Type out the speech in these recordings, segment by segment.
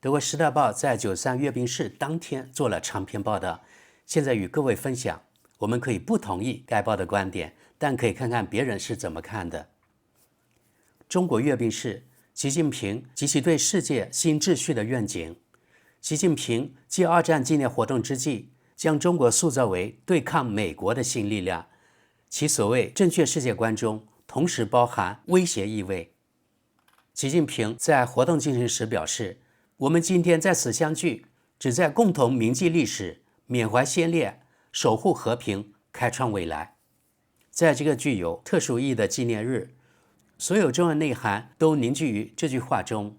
德国《时代报》在93阅兵式当天做了长篇报道，现在与各位分享。我们可以不同意该报的观点，但可以看看别人是怎么看的。中国阅兵式，习近平及其对世界新秩序的愿景。习近平继二战纪念活动之际，将中国塑造为对抗美国的新力量，其所谓正确世界观中同时包含威胁意味。习近平在活动进行时表示，我们今天在此相聚，旨在共同铭记历史，缅怀先烈，守护和平，开创未来。在这个具有特殊意义的纪念日，所有重要内涵都凝聚于这句话中。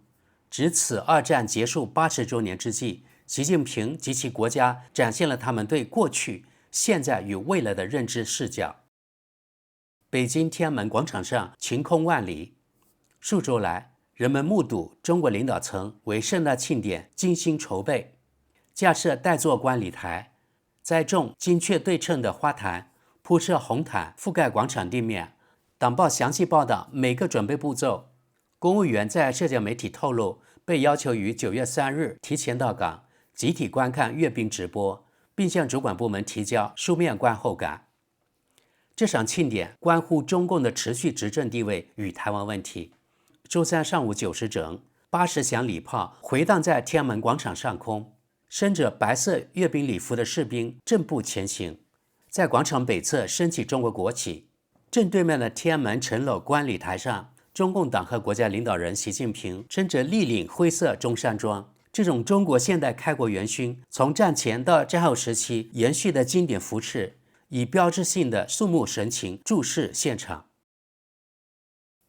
值此二战结束80周年之际，习近平及其国家展现了他们对过去、现在与未来的认知视角。北京天安门广场上晴空万里，数周来，人们目睹中国领导层为盛大庆典精心筹备，架设带座观礼台，栽种精确对称的花坛，铺设红毯覆盖广场地面。党报详细报道每个准备步骤。公务员在社交媒体透露，被要求于9月3日提前到岗，集体观看阅兵直播，并向主管部门提交书面观后感。这场庆典关乎中共的持续执政地位与台湾问题。周三上午9时整，80响礼炮回荡在天安门广场上空，身着白色阅兵礼服的士兵正步前行，在广场北侧升起中国国旗。正对面的天安门城楼观礼台上，中共党和国家领导人习近平身着立领灰色中山装，这种中国现代开国元勋从战前到战后时期延续的经典服饰，以标志性的肃穆神情注视现场。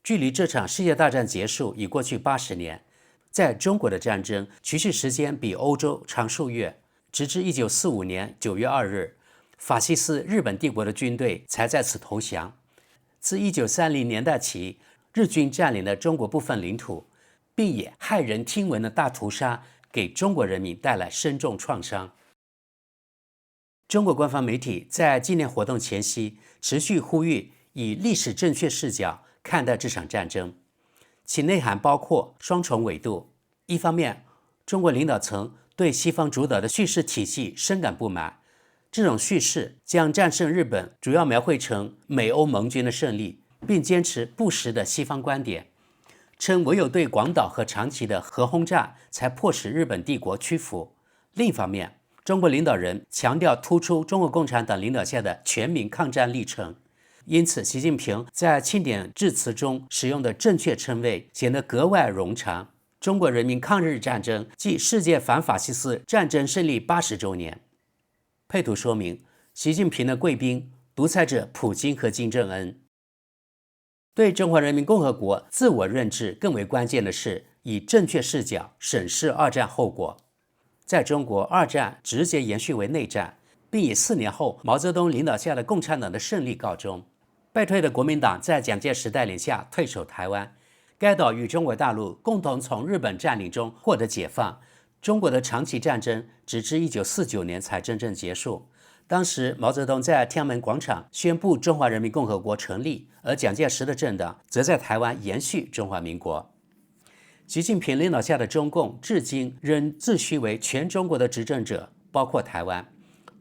距离这场世界大战结束已过去80年，在中国的战争持续时间比欧洲长数月，直至1945年9月2日，法西斯日本帝国的军队才在此投降。自1930年代起，日军占领了中国部分领土，并以骇人听闻的大屠杀给中国人民带来深重创伤。中国官方媒体在纪念活动前夕持续呼吁以历史正确视角看待这场战争，其内涵包括双重维度。一方面，中国领导层对西方主导的叙事体系深感不满，这种叙事将战胜日本主要描绘成美欧盟军的胜利，并坚持不实的西方观点，称唯有对广岛和长崎的核轰炸才迫使日本帝国屈服。另一方面，中国领导人强调突出中国共产党领导下的全民抗战历程，因此习近平在庆典致辞中使用的正确称谓显得格外冗长。中国人民抗日战争暨世界反法西斯战争胜利80周年。配图说明，习近平的贵宾独裁者普京和金正恩。对中华人民共和国自我认知更为关键的是，以正确视角审视二战后果。在中国，二战直接延续为内战，并以4年后毛泽东领导下的共产党的胜利告终。败退的国民党在蒋介石带领下退守台湾，该岛与中国大陆共同从日本占领中获得解放。中国的长期战争直至1949年才真正结束。当时毛泽东在天安门广场宣布中华人民共和国成立，而蒋介石的政党则在台湾延续中华民国。习近平领导下的中共至今仍自诩为全中国的执政者，包括台湾。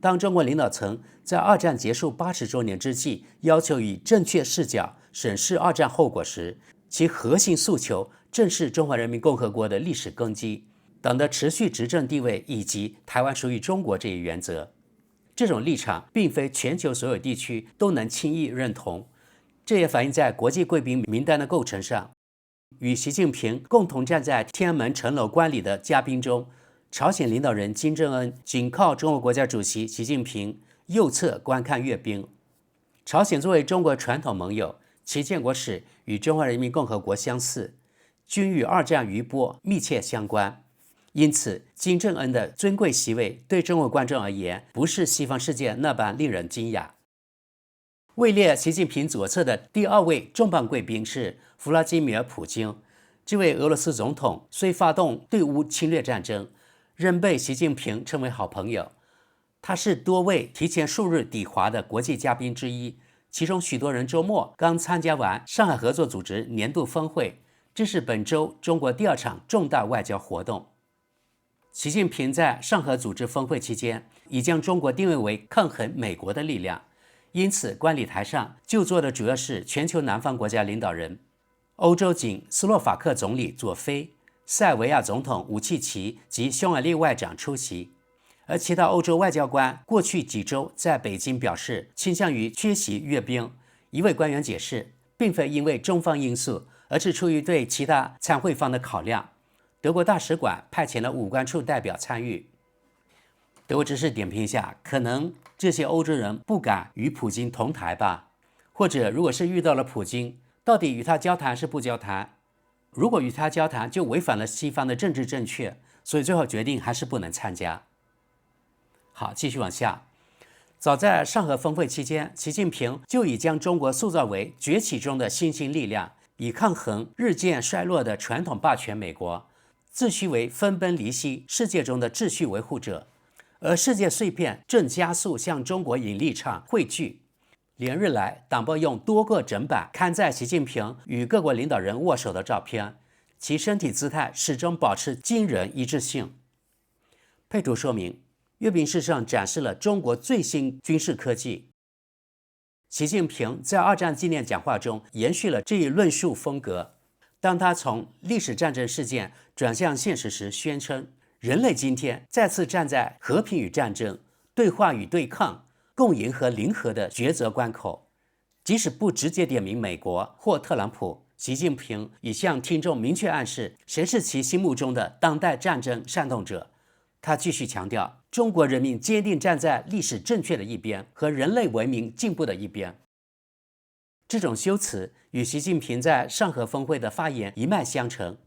当中国领导层在二战结束80周年之际要求以正确视角审视二战后果时，其核心诉求正是中华人民共和国的历史根基、党的持续执政地位以及台湾属于中国这一原则。这种立场并非全球所有地区都能轻易认同，这也反映在国际贵宾名单的构成上。与习近平共同站在天安门城楼观礼的嘉宾中，朝鲜领导人金正恩紧靠中国国家主席习近平右侧观看阅兵。朝鲜作为中国传统盟友，其建国史与中华人民共和国相似，均与二战余波密切相关。因此，金正恩的尊贵席位对中国观众而言，不是西方世界那般令人惊讶。位列习近平左侧的第2位重磅贵宾是弗拉基米尔·普京。这位俄罗斯总统虽发动对乌侵略战争，仍被习近平称为好朋友。他是多位提前数日抵华的国际嘉宾之一，其中许多人周末刚参加完上海合作组织年度峰会，这是本周中国第2场重大外交活动。习近平在上合组织峰会期间已将中国定位为抗衡美国的力量，因此观礼台上就坐的主要是全球南方国家领导人。欧洲仅斯洛伐克总理佐菲、塞尔维亚总统武契奇及匈牙利外长出席，而其他欧洲外交官过去几周在北京表示倾向于缺席阅兵。一位官员解释，并非因为中方因素，而是出于对其他参会方的考量。德国大使馆派遣了武官处代表参与。德国知识点评一下，可能这些欧洲人不敢与普京同台吧？或者如果是遇到了普京，到底与他交谈是不交谈？如果与他交谈，就违反了西方的政治正确，所以最后决定还是不能参加。好，继续往下。早在上合峰会期间，习近平就已将中国塑造为崛起中的新兴力量，以抗衡日渐衰落的传统霸权美国，自诩为分崩离析世界中的秩序维护者。而世界碎片正加速向中国引力场汇聚。连日来，党报用多个整版刊载习近平与各国领导人握手的照片，其身体姿态始终保持惊人一致性。配图说明，阅兵式上展示了中国最新军事科技。习近平在二战纪念讲话中延续了这一论述风格。当他从历史战争事件转向现实时，宣称人类今天再次站在和平与战争、对话与对抗、共赢和零和的抉择关口。即使不直接点名美国或特朗普，习近平已向听众明确暗示谁是其心目中的当代战争煽动者。他继续强调，中国人民坚定站在历史正确的一边和人类文明进步的一边。这种修辞与习近平在上合峰会的发言一脉相承。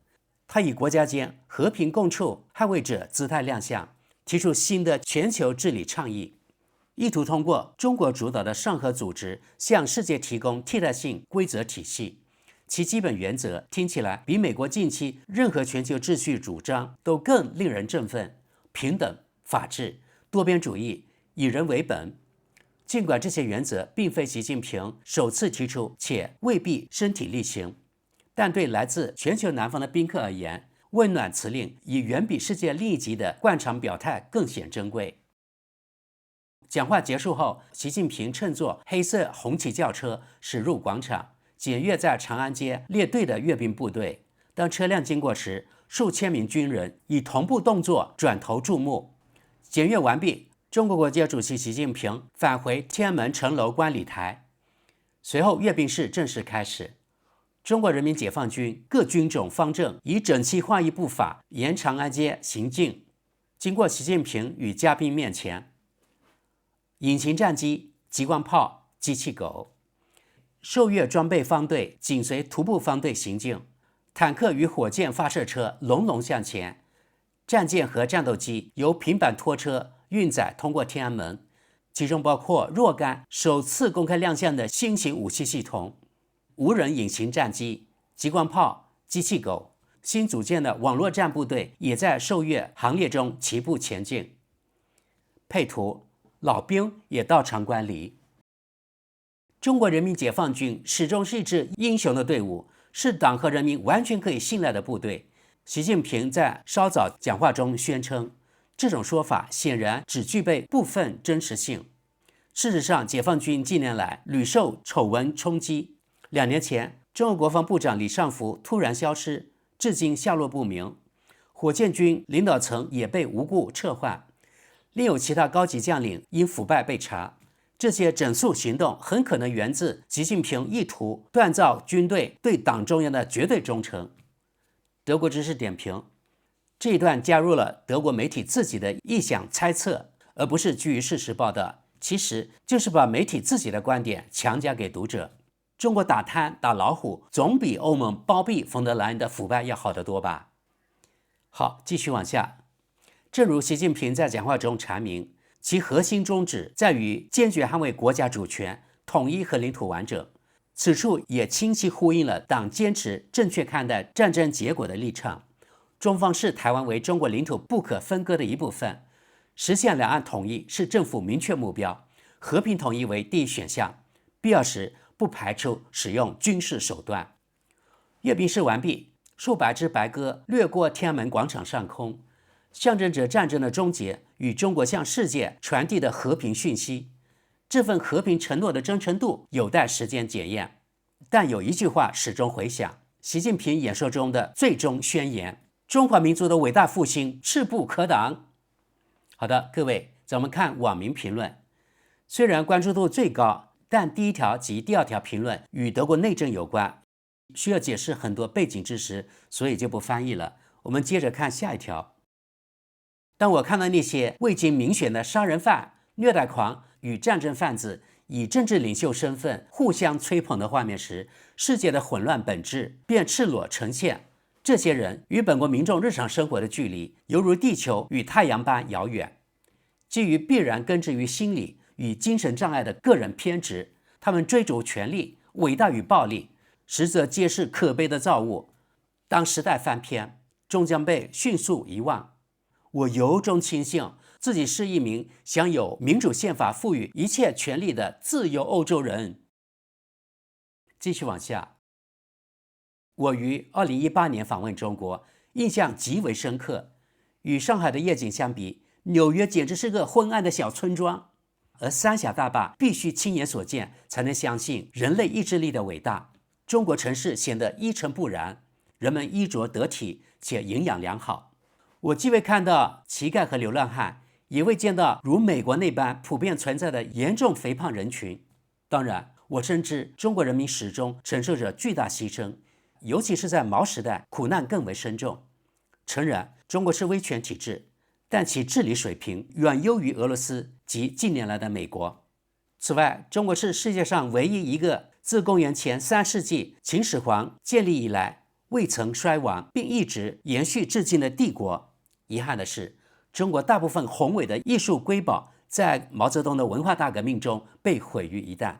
他以国家间和平共处捍卫者姿态亮相，提出新的全球治理倡议，意图通过中国主导的上合组织向世界提供替代性规则体系。其基本原则听起来比美国近期任何全球秩序主张都更令人振奋：平等、法治、多边主义、以人为本。尽管这些原则并非习近平首次提出，且未必身体力行，但对来自全球南方的宾客而言，温暖辞令已远比世界另一极的惯常表态更显珍贵。讲话结束后，习近平乘坐黑色红旗轿车驶入广场，检阅在长安街列队的阅兵部队。当车辆经过时，数千名军人以同步动作转头注目。检阅完毕，中国国家主席习近平返回天安门城楼观礼台。随后，阅兵式正式开始。中国人民解放军各军种方阵以整齐划一步伐沿长安街行进，经过习近平与嘉宾面前。隐形战机、激光炮、机器狗，受阅装备方队紧随徒步方队行进，坦克与火箭发射车隆隆向前，战舰和战斗机由平板拖车运载通过天安门，其中包括若干首次公开亮相的新型武器系统。无人隐形战机、激光炮、机器狗，新组建的网络战部队也在受阅行列中齐步前进。配图，老兵也到场观礼。中国人民解放军始终是一支英雄的队伍，是党和人民完全可以信赖的部队。习近平在稍早讲话中宣称，这种说法显然只具备部分真实性。事实上，解放军近年来屡受丑闻冲击。2年前，中国国防部长李尚福突然消失，至今下落不明。火箭军领导层也被无故撤换，另有其他高级将领因腐败被查。这些整肃行动很可能源自习近平意图锻造军队对党中央的绝对忠诚。德国知识点评：这一段加入了德国媒体自己的臆想猜测，而不是基于事实报道，其实就是把媒体自己的观点强加给读者。中国打贪打老虎总比欧盟包庇冯德莱恩的腐败要好得多吧。好，继续往下。正如习近平在讲话中阐明，其核心宗旨在于坚决捍卫国家主权、统一和领土完整。此处也清晰呼应了党坚持正确看待战争结果的立场。中方视台湾为中国领土不可分割的一部分，实现两岸统一是政府明确目标，和平统一为第一选项，必要时不排除使用军事手段。阅兵式完毕，数百只白鸽掠过天安门广场上空，象征着战争的终结与中国向世界传递的和平讯息。这份和平承诺的真诚度有待时间检验。但有一句话始终回响，习近平演说中的最终宣言：中华民族的伟大复兴势不可挡。好的，各位，咱们看网民评论。虽然关注度最高，但第一条及第二条评论与德国内政有关，需要解释很多背景知识，所以就不翻译了。我们接着看下一条。当我看到那些未经民选的杀人犯、虐待狂与战争贩子以政治领袖身份互相吹捧的画面时，世界的混乱本质便赤裸呈现。这些人与本国民众日常生活的距离，犹如地球与太阳般遥远。基于必然根植于心理与精神障碍的个人偏执，他们追逐权力、伟大与暴力，实则皆是可悲的造物。当时代翻篇，终将被迅速遗忘。我由衷庆幸自己是一名享有民主宪法赋予一切权利的自由欧洲人。继续往下，我于2018年访问中国，印象极为深刻。与上海的夜景相比，纽约简直是个昏暗的小村庄。而三峡大坝必须亲眼所见，才能相信人类意志力的伟大。中国城市显得一尘不染，人们衣着得体且营养良好。我既未看到乞丐和流浪汉，也未见到如美国那般普遍存在的严重肥胖人群。当然，我深知中国人民始终承受着巨大牺牲，尤其是在毛时代，苦难更为深重。诚然，中国是威权体制，但其治理水平远优于俄罗斯及近年来的美国。此外，中国是世界上唯一一个自公元前3世纪秦始皇建立以来未曾衰亡并一直延续至今的帝国。遗憾的是，中国大部分宏伟的艺术瑰宝在毛泽东的文化大革命中被毁于一旦，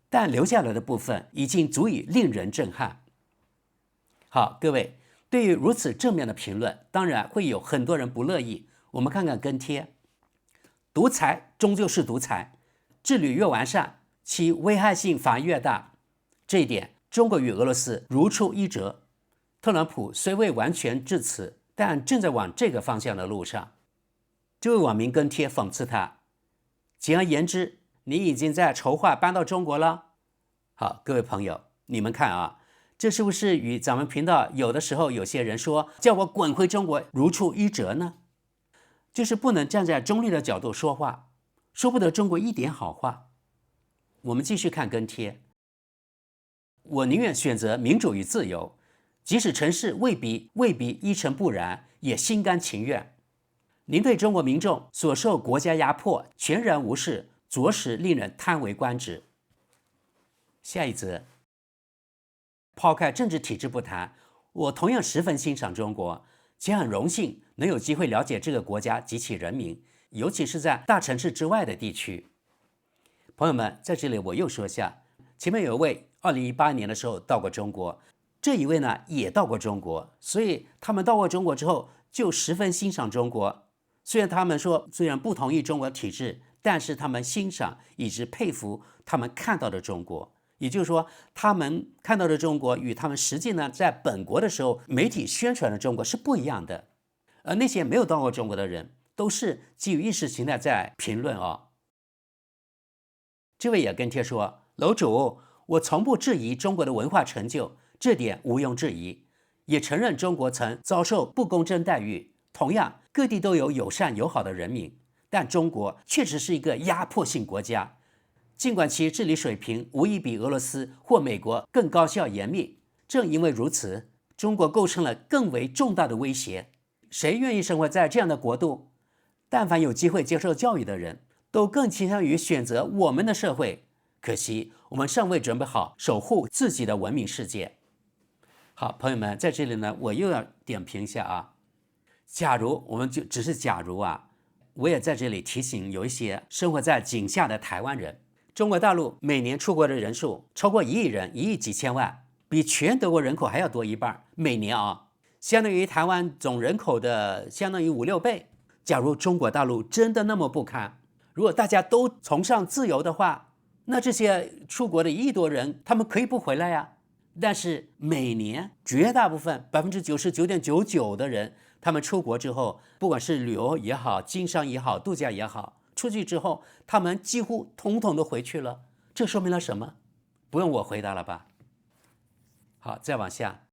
但留下来的部分已经足以令人震撼。好，各位，对于如此正面的评论，当然会有很多人不乐意。我们看看跟帖。独裁终究是独裁，治理越完善，其危害性反而越大。这一点，中国与俄罗斯如出一辙。特朗普虽未完全至此，但正在往这个方向的路上。这位网民跟帖讽刺他：简而言之，你已经在筹划搬到中国了。好，各位朋友，你们看啊，这是不是与咱们频道有的时候有些人说叫我滚回中国如出一辙呢？就是不能站在中立的角度说话，说不得中国一点好话。我们继续看跟帖。我宁愿选择民主与自由，即使城市未必一尘不染，也心甘情愿。您对中国民众所受国家压迫全然无视，着实令人叹为观止。下一则，抛开政治体制不谈，我同样十分欣赏中国，且很荣幸能有机会了解这个国家及其人民，尤其是在大城市之外的地区。朋友们，在这里我又说下，前面有一位2018年的时候到过中国，这一位呢也到过中国，所以他们到过中国之后就十分欣赏中国。虽然他们说虽然不同意中国体制，但是他们欣赏以及佩服他们看到的中国。也就是说，他们看到的中国与他们实际呢在本国的时候媒体宣传的中国是不一样的。而那些没有到过中国的人，都是基于意识形态在评论哦。这位也跟帖说，楼主，我从不质疑中国的文化成就，这点毋庸置疑，也承认中国曾遭受不公正待遇。同样，各地都有友善友好的人民，但中国确实是一个压迫性国家。尽管其治理水平无疑比俄罗斯或美国更高效严密，正因为如此，中国构成了更为重大的威胁。谁愿意生活在这样的国度？但凡有机会接受教育的人，都更倾向于选择我们的社会。可惜，我们尚未准备好守护自己的文明世界。好，朋友们，在这里呢，我又要点评一下啊。假如我们就只是假如啊，我也在这里提醒有一些生活在井下的台湾人。中国大陆每年出国的人数超过1亿人，1亿几千万，比全德国人口还要多一半，每年啊，相当于台湾总人口的相当于5、6倍。假如中国大陆真的那么不堪，如果大家都崇尚自由的话，那这些出国的1亿多人，他们可以不回来呀。但是每年绝大部分99.99%的人他们出国之后，不管是旅游也好，经商也好，度假也好，出去之后，他们几乎统统都回去了。这说明了什么？不用我回答了吧？好，再往下。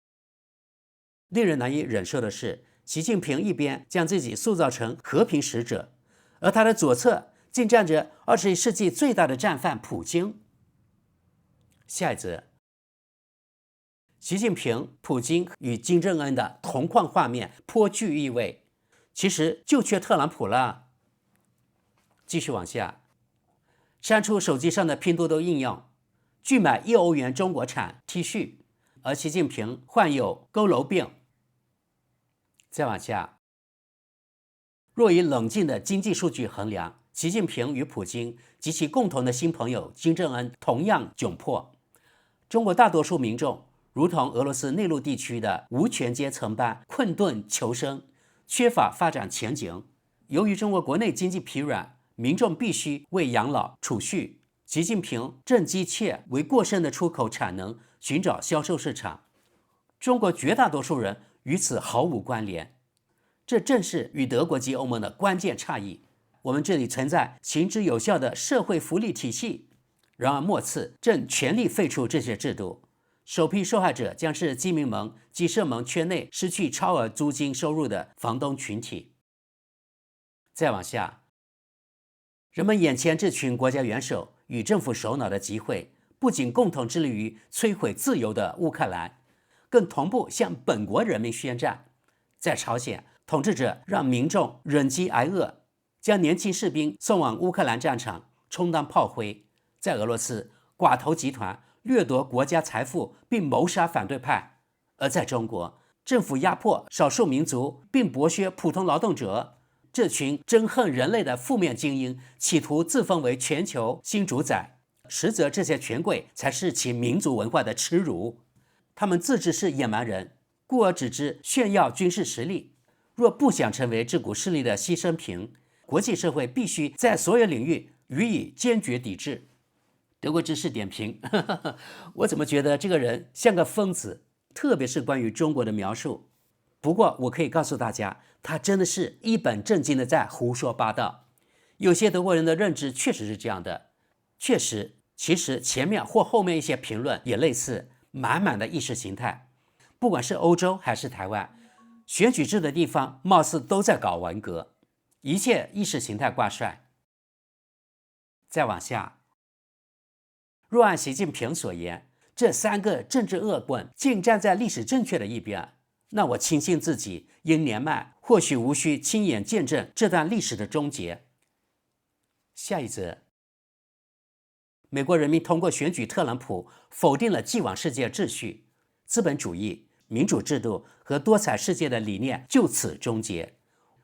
令人难以忍受的是，习近平一边将自己塑造成和平使者，而他的左侧竟站着21世纪最大的战犯普京。下一则，习近平、普京与金正恩的同框画面颇具意味，其实就缺特朗普了。继续往下，删除手机上的拼多多应用，拒买1欧元中国产 T 恤，而习近平患有佝偻病。再往下，若以冷静的经济数据衡量，习近平与普京及其共同的新朋友金正恩同样窘迫。中国大多数民众如同俄罗斯内陆地区的无权阶层般困顿求生，缺乏发展前景。由于中国国内经济疲软，民众必须为养老储蓄。习近平正急切为过剩的出口产能寻找销售市场，中国绝大多数人与此毫无关联。这正是与德国及欧盟的关键差异。我们这里存在行之有效的社会福利体系，然而莫次正全力废除这些制度。首批受害者将是基民盟及社盟圈内失去超额租金收入的房东群体。再往下，人们眼前这群国家元首与政府首脑的集会，不仅共同致力于摧毁自由的乌克兰，更同步向本国人民宣战。在朝鲜，统治者让民众忍饥挨饿，将年轻士兵送往乌克兰战场充当炮灰；在俄罗斯，寡头集团掠夺国家财富并谋杀反对派；而在中国，政府压迫少数民族并剥削普通劳动者。这群憎恨人类的负面精英企图自封为全球新主宰，实则这些权贵才是其民族文化的耻辱。他们自知是野蛮人，故而只知炫耀军事实力。若不想成为这股势力的牺牲品，国际社会必须在所有领域予以坚决抵制。德国知识点评，我怎么觉得这个人像个疯子，特别是关于中国的描述。不过我可以告诉大家，他真的是一本正经的在胡说八道。有些德国人的认知确实是这样的，确实，其实前面或后面一些评论也类似，满满的意识形态。不管是欧洲还是台湾，选举制的地方貌似都在搞文革，一切意识形态挂帅。再往下，若按习近平所言，这3个政治恶棍竟站在历史正确的一边，那我庆幸自己因年迈，或许无需亲眼见证这段历史的终结。下一则，美国人民通过选举特朗普，否定了既往世界秩序，资本主义、民主制度和多彩世界的理念就此终结。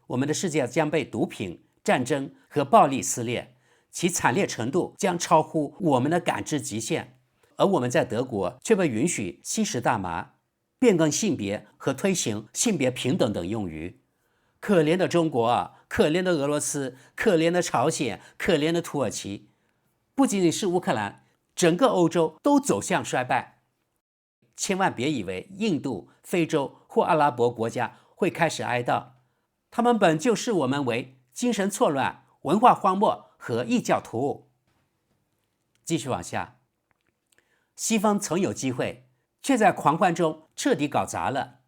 我们的世界将被毒品、战争和暴力撕裂，其惨烈程度将超乎我们的感知极限。而我们在德国却被允许吸食大麻，变更性别和推行性别平等等用语。可怜的中国啊，可怜的俄罗斯，可怜的朝鲜，可怜的土耳其。不仅仅是乌克兰，整个欧洲都走向衰败。千万别以为印度、非洲或阿拉伯国家会开始哀悼，他们本就视我们为精神错乱、文化荒漠和异教徒。继续往下，西方曾有机会，却在狂欢中彻底搞砸了。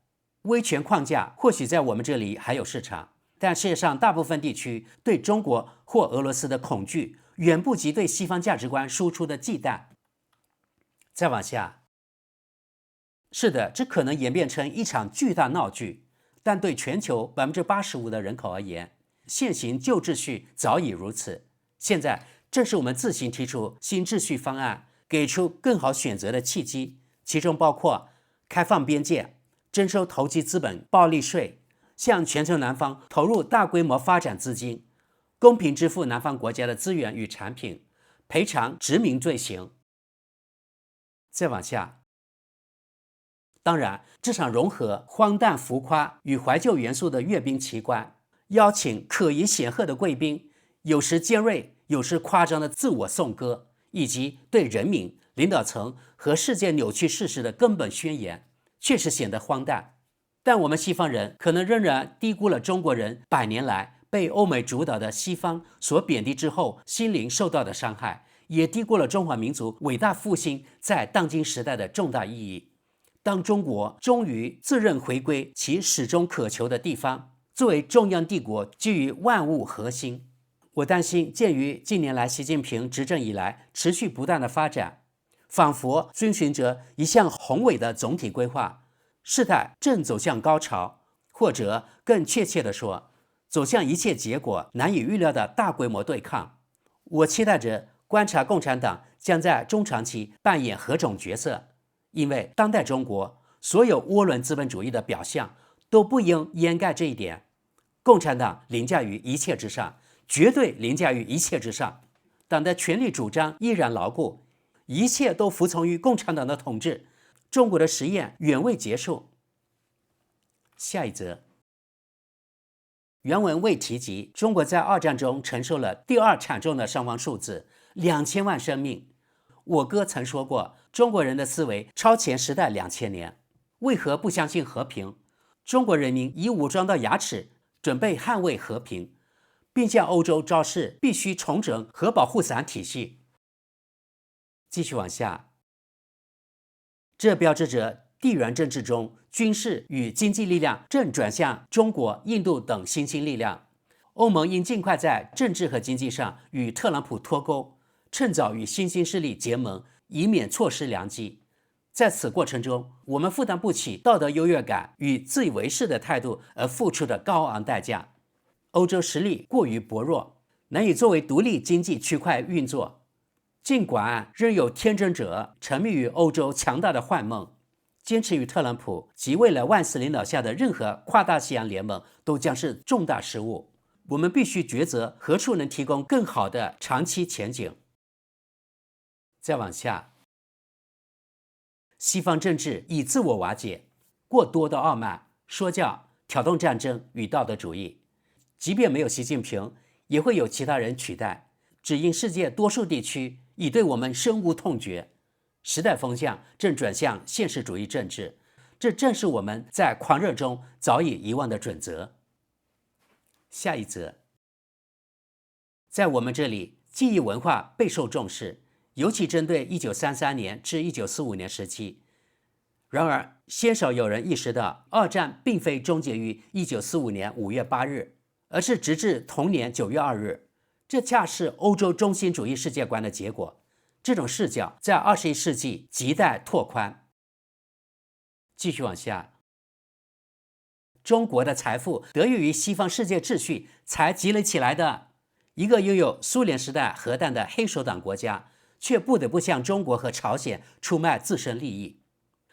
威权框架或许在我们这里还有市场，但世界上大部分地区对中国或俄罗斯的恐惧远不及对西方价值观输出的忌惮。再往下，是的，这可能演变成一场巨大闹剧，但对全球85%的人口而言，现行旧秩序早已如此。现在正是我们自行提出新秩序方案，给出更好选择的契机，其中包括开放边界、征收投机资本暴利税，向全球南方投入大规模发展资金，公平支付南方国家的资源与产品，赔偿殖民罪行。再往下，当然，这场融合荒诞浮夸与怀旧元素的阅兵奇观，邀请可疑显赫的贵宾，有时尖锐，有时夸张的自我颂歌，以及对人民、领导层和世界扭曲事实的根本宣言，确实显得荒诞。但我们西方人可能仍然低估了中国人100年来被欧美主导的西方所贬低之后心灵受到的伤害，也低估了中华民族伟大复兴在当今时代的重大意义。当中国终于自认回归其始终渴求的地方，作为中央帝国居于万物核心，我担心鉴于近年来习近平执政以来持续不断的发展，仿佛遵循着一项宏伟的总体规划，事态正走向高潮，或者更确切地说，走向一切结果难以预料的大规模对抗。我期待着观察共产党将在中长期扮演何种角色，因为当代中国所有涡轮资本主义的表象都不应掩盖这一点。共产党凌驾于一切之上，绝对凌驾于一切之上。党的权力主张依然牢固，一切都服从于共产党的统治。中国的实验远未结束。下一则，原文未提及中国在二战中承受了第二惨重的伤亡数字，2000万生命。我哥曾说过，中国人的思维超前时代2000年。为何不相信和平？中国人民已武装到牙齿，准备捍卫和平，并向欧洲昭示必须重整核保护伞体系。继续往下，这标志着地缘政治中军事与经济力量正转向中国、印度等新兴力量。欧盟应尽快在政治和经济上与特朗普脱钩，趁早与新兴势力结盟，以免错失良机。在此过程中，我们负担不起道德优越感与自以为是的态度而付出的高昂代价。欧洲实力过于薄弱，难以作为独立经济区块运作。尽管仍有天真者沉迷于欧洲强大的幻梦，坚持与特朗普及未来万斯领导下的任何跨大西洋联盟都将是重大失误。我们必须抉择何处能提供更好的长期前景。再往下，西方政治以自我瓦解，过多的傲慢、说教、挑动战争与道德主义。即便没有习近平，也会有其他人取代，只因世界多数地区已对我们深恶痛绝。时代风向正转向现实主义政治，这正是我们在狂热中早已遗忘的准则。下一则，在我们这里，记忆文化备受重视，尤其针对1933年至1945年时期。然而，鲜少有人意识到，二战并非终结于1945年5月8日，而是直至同年9月2日。这恰是欧洲中心主义世界观的结果。这种视角在21世纪亟待拓宽。继续往下，中国的财富得益于西方世界秩序才积累起来的。一个拥有苏联时代核弹的黑手党国家，却不得不向中国和朝鲜出卖自身利益。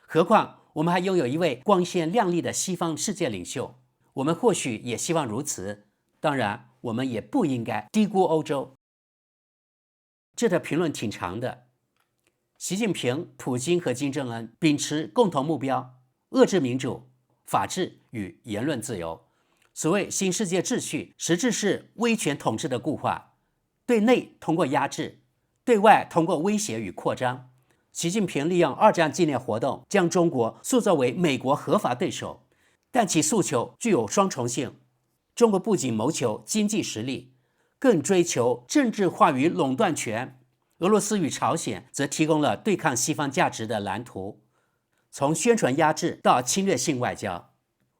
何况我们还拥有一位光鲜亮丽的西方世界领袖，我们或许也希望如此。当然，我们也不应该低估欧洲。这条评论挺长的。习近平、普京和金正恩秉持共同目标，遏制民主、法治与言论自由。所谓新世界秩序，实质是威权统治的固化，对内通过压制，对外通过威胁与扩张。习近平利用二战纪念活动将中国塑造为美国合法对手，但其诉求具有双重性。中国不仅谋求经济实力，更追求政治话语垄断权。俄罗斯与朝鲜则提供了对抗西方价值的蓝图，从宣传压制到侵略性外交。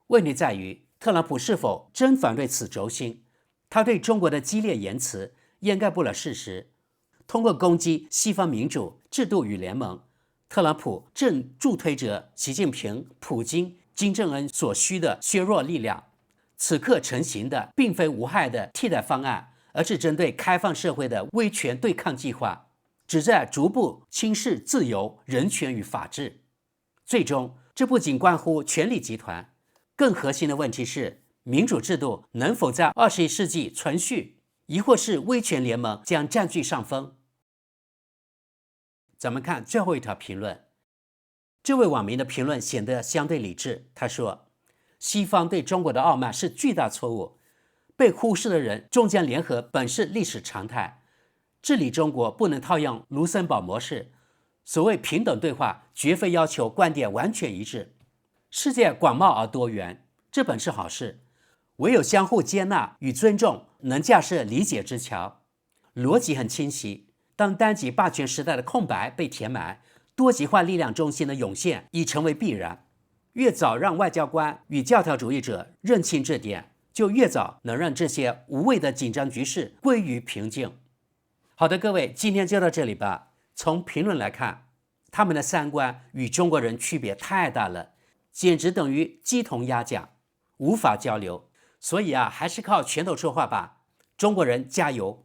问题在于，特朗普是否真反对此轴心？他对中国的激烈言辞掩盖不了事实。通过攻击西方民主制度与联盟，特朗普正助推着习近平、普京、金正恩所需的削弱力量。此刻成型的并非无害的替代方案，而是针对开放社会的威权对抗计划，旨在逐步轻视自由、人权与法治。最终，这不仅关乎权力集团，更核心的问题是，民主制度能否在21世纪存续，亦或是威权联盟将占据上风？咱们看最后一条评论，这位网民的评论显得相对理智。他说，西方对中国的傲慢是巨大错误，被忽视的人终将联合本是历史常态。治理中国不能套用卢森堡模式，所谓平等对话绝非要求观点完全一致。世界广袤而多元，这本是好事。唯有相互接纳与尊重，能架设理解之桥。逻辑很清晰，当单极霸权时代的空白被填满，多极化力量中心的涌现已成为必然。越早让外交官与教条主义者认清这点，就越早能让这些无谓的紧张局势归于平静。好的，各位，今天就到这里吧。从评论来看，他们的三观与中国人区别太大了，简直等于鸡同鸭讲，无法交流。所以还是靠拳头说话吧。中国人加油！